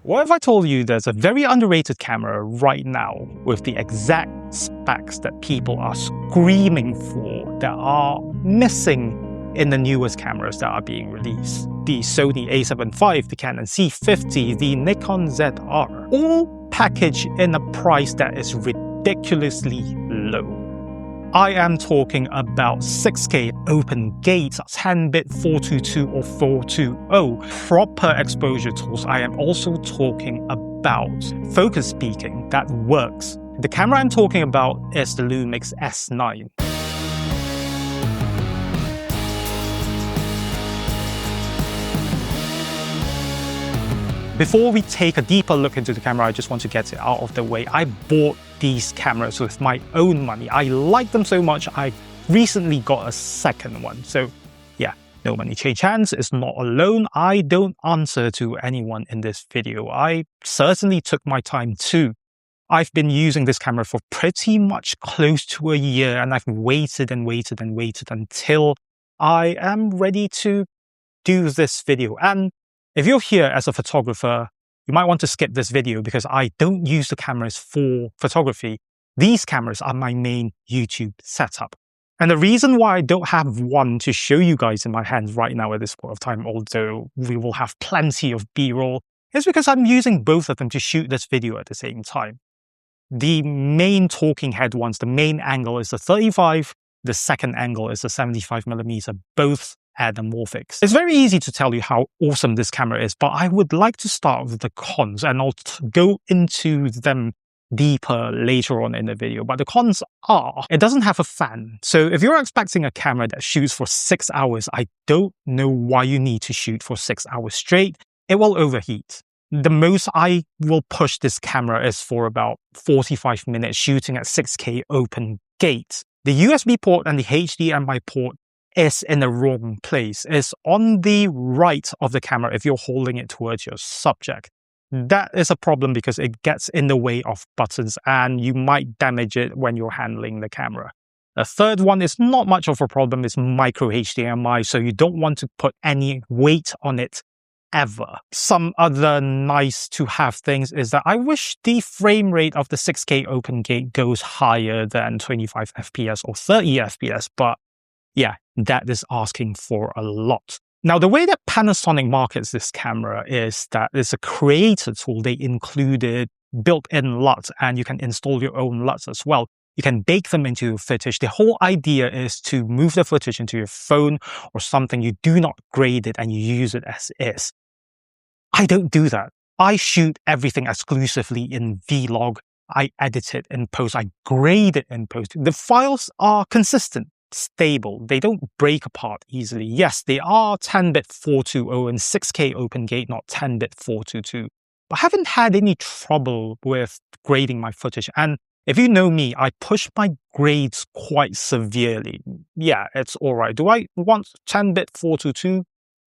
What if I told you there's a very underrated camera right now with the exact specs that people are screaming for that are missing in the newest cameras that are being released? The Sony a7 IV, the Canon C50, the Nikon ZR, all packaged in a price that is ridiculously low. I am talking about 6K open gate, 10-bit 422 or 420, proper exposure tools. I am also talking about focus peaking that works. The camera I'm talking about is the Lumix S9. Before we take a deeper look into the camera, I just want to get it out of the way. I bought these cameras with my own money. I like them so much, I recently got a second one. So yeah, no money change hands, it's not a loan. I don't answer to anyone in this video. I certainly took my time too. I've been using this camera for pretty much close to a year, and I've waited and waited and waited until I am ready to do this video. And if you're here as a photographer, you might want to skip this video because I don't use the cameras for photography. These cameras are my main YouTube setup. And the reason why I don't have one to show you guys in my hands right now at this point of time, although we will have plenty of B-roll, is because I'm using both of them to shoot this video at the same time. The main talking head ones, the main angle is the 35, the second angle is the 75mm, both Anamorphics. It's very easy to tell you how awesome this camera is, but I would like to start with the cons, and I'll go into them deeper later on in the video. But the cons are, it doesn't have a fan. So if you're expecting a camera that shoots for 6 hours, I don't know why you need to shoot for 6 hours straight. It will overheat. The most I will push this camera is for about 45 minutes shooting at 6K open gate. The USB port and the HDMI port is in the wrong place. It's on the right of the camera if you're holding it towards your subject. That is a problem because it gets in the way of buttons and you might damage it when you're handling the camera. The third one is not much of a problem. It's micro HDMI, so you don't want to put any weight on it ever. Some other nice to have things is that I wish the frame rate of the 6K open gate goes higher than 25 FPS or 30 FPS, but yeah, that is asking for a lot. Now, the way that Panasonic markets this camera is that it's a creator tool. They included built-in LUTs, and you can install your own LUTs as well. You can bake them into your footage. The whole idea is to move the footage into your phone or something. You do not grade it and you use it as is. I don't do that. I shoot everything exclusively in Vlog. I edit it in post. I grade it in post. The files are consistent, stable. They don't break apart easily. Yes, they are 10-bit 420 and 6K open gate, not 10-bit 422. But I haven't had any trouble with grading my footage. And if you know me, I push my grades quite severely. Yeah, it's all right. Do I want 10-bit 422?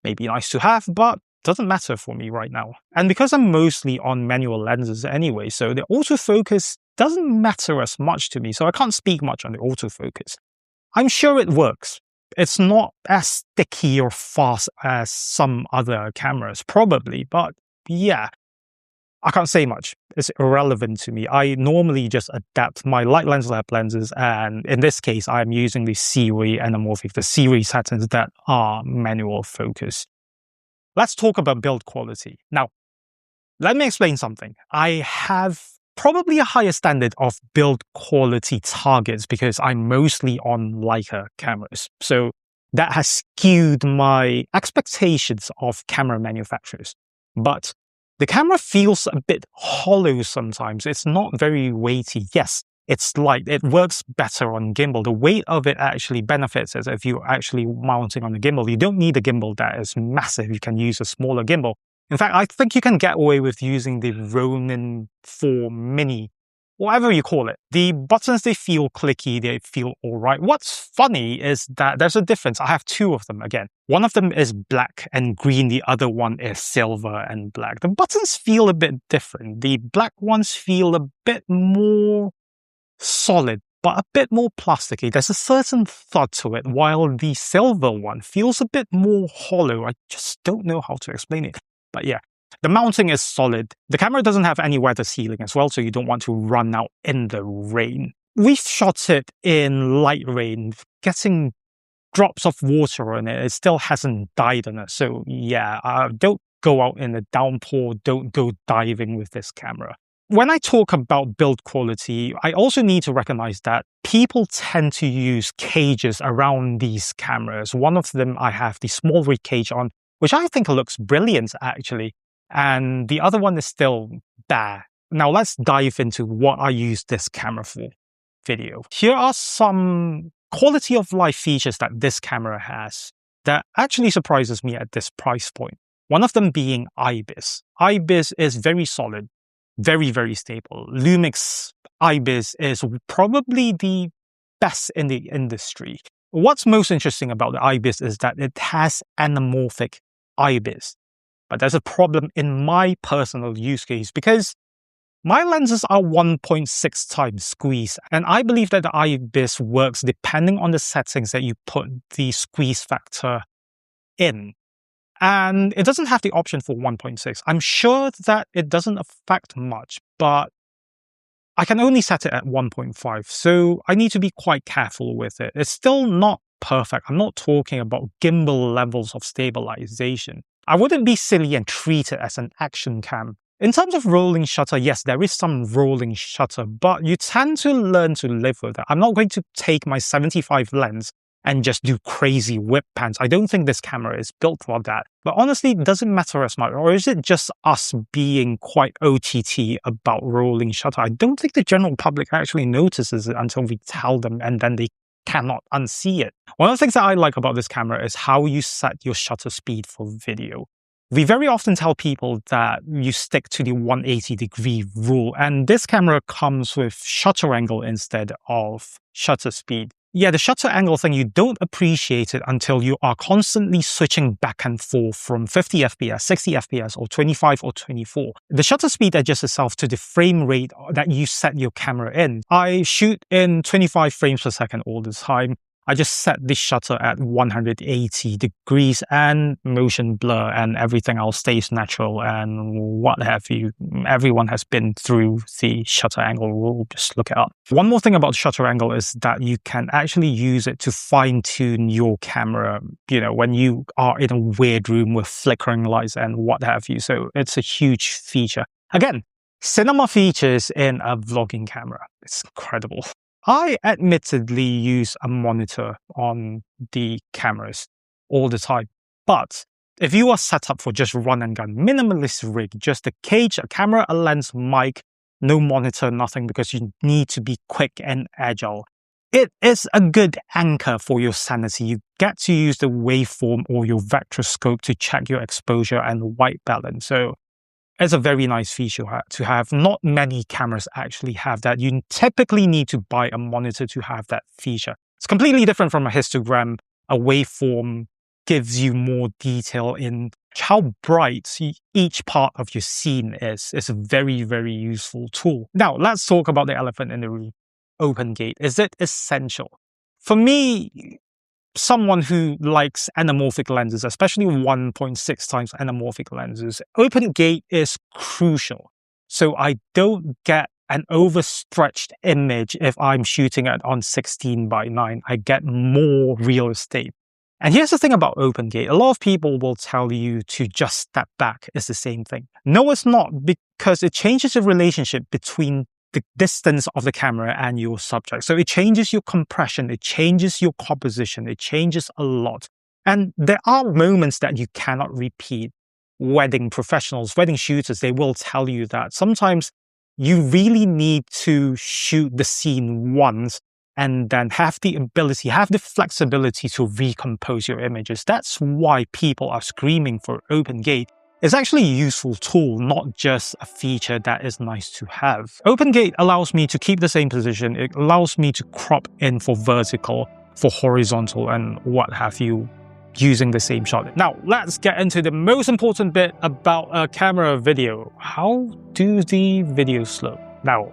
Maybe nice to have, but doesn't matter for me right now. And because I'm mostly on manual lenses anyway, so the autofocus doesn't matter as much to me. So I can't speak much on the autofocus. I'm sure it works. It's not as sticky or fast as some other cameras, probably, but yeah, I can't say much. It's irrelevant to me. I normally just adapt my light lens lab lenses, and in this case, I'm using the series Anamorphic, the series settings that are manual focus. Let's talk about build quality. Now, let me explain something. I have probably a higher standard of build quality targets because I'm mostly on Leica cameras. So that has skewed my expectations of camera manufacturers. But the camera feels a bit hollow sometimes. It's not very weighty. Yes, it's light. It works better on gimbal. The weight of it actually benefits as if you're actually mounting on a gimbal. You don't need a gimbal that is massive. You can use a smaller gimbal. In fact, I think you can get away with using the Ronin 4 Mini, whatever you call it. The buttons, they feel clicky, they feel all right. What's funny is that there's a difference. I have two of them again. One of them is black and green. The other one is silver and black. The buttons feel a bit different. The black ones feel a bit more solid, but a bit more plasticky. There's a certain thud to it, while the silver one feels a bit more hollow. I just don't know how to explain it. But yeah, The mounting is solid. The camera doesn't have any weather sealing as well, so you don't want to run out in the rain. We've shot it in light rain, getting drops of water on it. It still hasn't died on it. So yeah, don't go out in a downpour. Don't go diving with this camera. When I talk about build quality, I also need to recognize that people tend to use cages around these cameras. One of them, I have the small rig cage on, which I think looks brilliant actually. And the other one is still there. Now let's dive into what I use this camera for. Video. Here are some quality of life features that this camera has that actually surprises me at this price point. One of them being IBIS. IBIS is very solid, very, very stable. Lumix IBIS is probably the best in the industry. What's most interesting about the IBIS is that it has anamorphic IBIS. But there's a problem in my personal use case because my lenses are 1.6 times squeeze, and I believe that the IBIS works depending on the settings that you put the squeeze factor in. And it doesn't have the option for 1.6. I'm sure that it doesn't affect much, but I can only set it at 1.5, so I need to be quite careful with it. It's still not perfect. I'm not talking about gimbal levels of stabilization. I wouldn't be silly and treat it as an action cam. In terms of rolling shutter, yes, there is some rolling shutter, but you tend to learn to live with it. I'm not going to take my 75 lens and just do crazy whip pans. I don't think this camera is built for that. But honestly, it doesn't matter as much. Or is it just us being quite OTT about rolling shutter? I don't think the general public actually notices it until we tell them, and then they cannot unsee it. One of the things that I like about this camera is how you set your shutter speed for video. We very often tell people that you stick to the 180-degree rule, and this camera comes with shutter angle instead of shutter speed. Yeah, the shutter angle thing, you don't appreciate it until you are constantly switching back and forth from 50 FPS, 60 FPS, or 25 or 24. The shutter speed adjusts itself to the frame rate that you set your camera in. I shoot in 25 frames per second all the time. I just set the shutter at 180 degrees and motion blur and everything else stays natural and what have you. Everyone has been through the shutter angle rule, just look it up. One more thing about shutter angle is that you can actually use it to fine tune your camera, when you are in a weird room with flickering lights and what have you. So it's a huge feature. Again, cinema features in a vlogging camera. It's incredible. I admittedly use a monitor on the cameras all the time, but if you are set up for just run and gun, minimalist rig, just a cage, a camera, a lens, mic, no monitor, nothing, because you need to be quick and agile, it is a good anchor for your sanity. You get to use the waveform or your vectorscope to check your exposure and white balance. So it's a very nice feature to have. Not many cameras actually have that. You typically need to buy a monitor to have that feature. It's completely different from a histogram. A waveform gives you more detail in how bright each part of your scene is. It's a very, very useful tool. Now, let's talk about the elephant in the room. Open gate. Is it essential? For me, someone who likes anamorphic lenses, especially 1.6 times anamorphic lenses, open gate is crucial. So I don't get an overstretched image if I'm shooting it on 16:9. I get more real estate. And here's the thing about open gate. A lot of people will tell you to just step back. It's the same thing. No, it's not, because it changes the relationship between the distance of the camera and your subject. So it changes your compression, it changes your composition, it changes a lot. And there are moments that you cannot repeat. Wedding professionals, wedding shooters, they will tell you that sometimes you really need to shoot the scene once and then have the ability, have the flexibility to recompose your images. That's why people are screaming for open gate. It's actually a useful tool, not just a feature that is nice to have. Open gate allows me to keep the same position. It allows me to crop in for vertical, for horizontal, and what have you, using the same shot. Now, let's get into the most important bit about a camera video. How do the videos look? Now,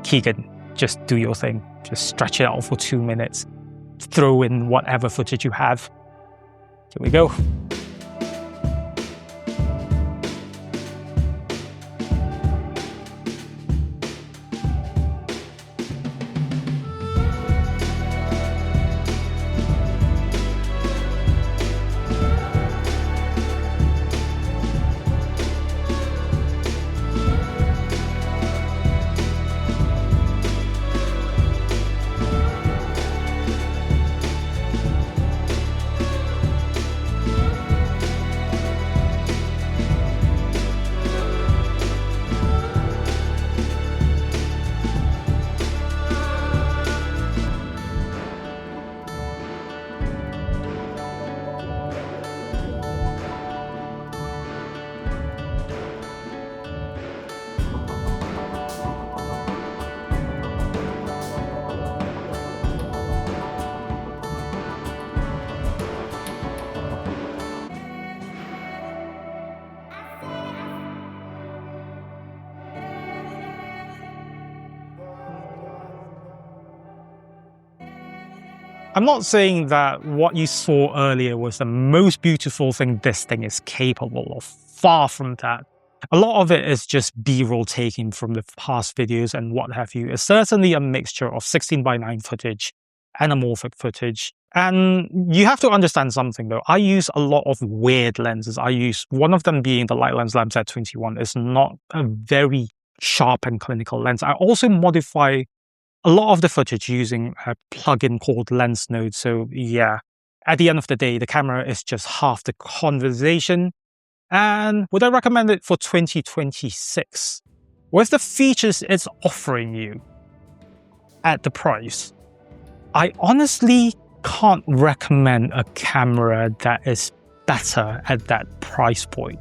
Keegan, just do your thing. Just stretch it out for 2 minutes. Throw in whatever footage you have. Here we go. I'm not saying that what you saw earlier was the most beautiful thing this thing is capable of. Far from that. A lot of it is just B-roll taken from the past videos and what have you. It's certainly a mixture of 16:9 footage, anamorphic footage. And you have to understand something though. I use a lot of weird lenses. I use one of them being the Light Lens Z21. It's not a very sharp and clinical lens. I also modify a lot of the footage using a plugin called Lens Node. So yeah, at the end of the day, the camera is just half the conversation. And would I recommend it for 2026? With the features it's offering you at the price, I honestly can't recommend a camera that is better at that price point.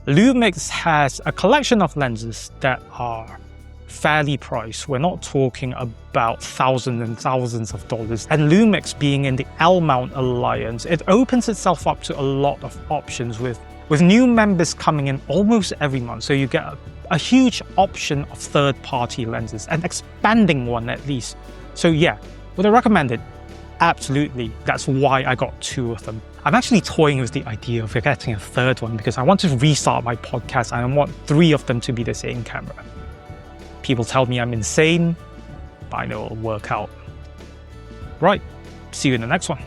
Lumix has a collection of lenses that are fairly priced. We're not talking about thousands and thousands of dollars. And Lumix being in the L-mount alliance, it opens itself up to a lot of options with new members coming in almost every month. So you get a huge option of third-party lenses, and expanding one at least. So yeah, would I recommend it? Absolutely. That's why I got 2 of them. I'm actually toying with the idea of getting a third one because I want to restart my podcast and I want 3 of them to be the same camera. People tell me I'm insane, but I know it'll work out. Right, see you in the next one.